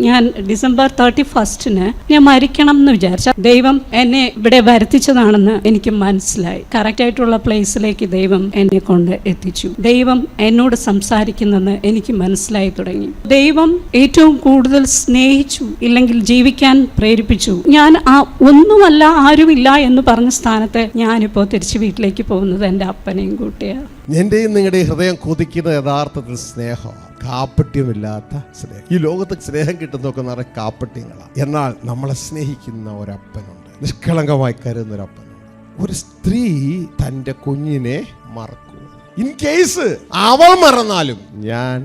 ഞാൻ ഡിസംബർ 31 ഞാൻ മരിക്കണം എന്ന് വിചാരിച്ച ദൈവം എന്നെ ഇവിടെ വരുത്തിച്ചതാണെന്ന് എനിക്ക് മനസ്സിലായി. കറക്റ്റായിട്ടുള്ള പ്ലേസിലേക്ക് ദൈവം എന്നെ കൊണ്ട് എത്തിച്ചു. ദൈവം എന്നോട് സംസാരിക്കുന്നെന്ന് എനിക്ക് മനസ്സിലായി തുടങ്ങി. ദൈവം ഏറ്റവും കൂടുതൽ സ്നേഹിച്ചു, ഇല്ലെങ്കിൽ ജീവിക്കാൻ പ്രേരിപ്പിച്ചു. ഞാൻ ഒന്നുമല്ല, ആരുമില്ല എന്ന് പറഞ്ഞ സ്ഥാനത്ത് ഞാനിപ്പോൾ തിരിച്ച് വീട്ടിലേക്ക് പോകുന്നത് എൻ്റെ അപ്പനെയും കൂട്ടിയാണ്. എന്റെയും നിങ്ങളുടെ ഹൃദയം കൊതിക്കുന്ന യഥാർത്ഥത്തിൽ സ്നേഹമാണ്, കാപ്പട്യമില്ലാത്ത സ്നേഹം. ഈ ലോകത്ത് സ്നേഹം കിട്ടുന്നതൊക്കെ നിറയെ കാപ്പട്യങ്ങളാണ്. എന്നാൽ നമ്മളെ സ്നേഹിക്കുന്ന ഒരപ്പനുണ്ട്, നിഷ്കളങ്കമായി കരുതുന്ന ഒരപ്പനുണ്ട്. ഒരു സ്ത്രീ തൻ്റെ കുഞ്ഞിനെ മറക്കൂ. ഇൻ കേസ് അവൾ മറന്നാലും ഞാൻ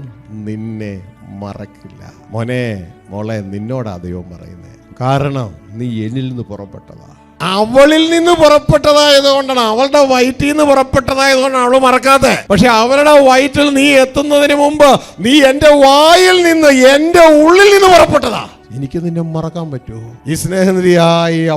നിന്നെ മറക്കില്ല. മോനെ മോളെ, നിന്നോടാ ദൈവം പറയുന്നത്. കാരണം നീ എന്നിൽ നിന്ന് പുറപ്പെട്ടതാ. അവളിൽ നിന്ന് പുറപ്പെട്ടതായതുകൊണ്ടാണ്, അവളുടെ വയറ്റിൽ നിന്ന് പുറപ്പെട്ടതായതുകൊണ്ടാണ് അവൾ മറക്കാതെ. പക്ഷെ അവളുടെ വയറ്റിൽ നീ എത്തുന്നതിന് മുമ്പ് നീ എൻ്റെ വായിൽ നിന്ന്, എൻ്റെ ഉള്ളിൽ നിന്ന് പുറപ്പെട്ടതാ. എനിക്ക് നിന്നെ മറക്കാൻ പറ്റുമോ? ഈ സ്നേഹനിധിയായ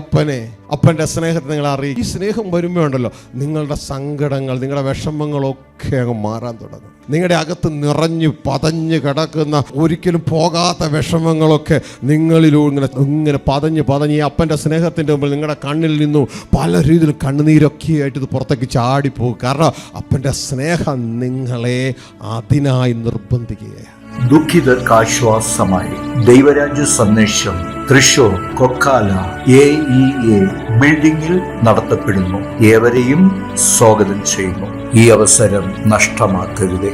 അപ്പൻ്റെ സ്നേഹത്തെ നിങ്ങൾ അറിയിക്കും. ഈ സ്നേഹം വരുമ്പോൾ ഉണ്ടല്ലോ, നിങ്ങളുടെ സങ്കടങ്ങൾ, നിങ്ങളുടെ വിഷമങ്ങളൊക്കെ അങ്ങ് മാറാൻ തുടങ്ങും. നിങ്ങളുടെ അകത്ത് നിറഞ്ഞു പതഞ്ഞ് കിടക്കുന്ന, ഒരിക്കലും പോകാത്ത വിഷമങ്ങളൊക്കെ നിങ്ങളിലൂടെ ഇങ്ങനെ പതഞ്ഞ് ഈ അപ്പൻ്റെ സ്നേഹത്തിൻ്റെ മുമ്പിൽ നിങ്ങളുടെ കണ്ണിൽ നിന്നും പല രീതിയിൽ കണ്ണുനീരൊക്കെ ആയിട്ട് ഇത് പുറത്തേക്ക് ചാടിപ്പോകും. കാരണം അപ്പൻ്റെ സ്നേഹം നിങ്ങളെ അതിനായി നിർബന്ധിക്കുകയാണ്. ദുഃഖിതർക്ക് ആശ്വാസമായി ദൈവരാജ്യ സന്ദേശം തൃശൂർ കൊക്കാല AEA ബിൽഡിംഗിൽ നടത്തപ്പെടുന്നു. ഏവരെയും സ്വാഗതം ചെയ്യുന്നു. ഈ അവസരം നഷ്ടമാക്കരുതേ.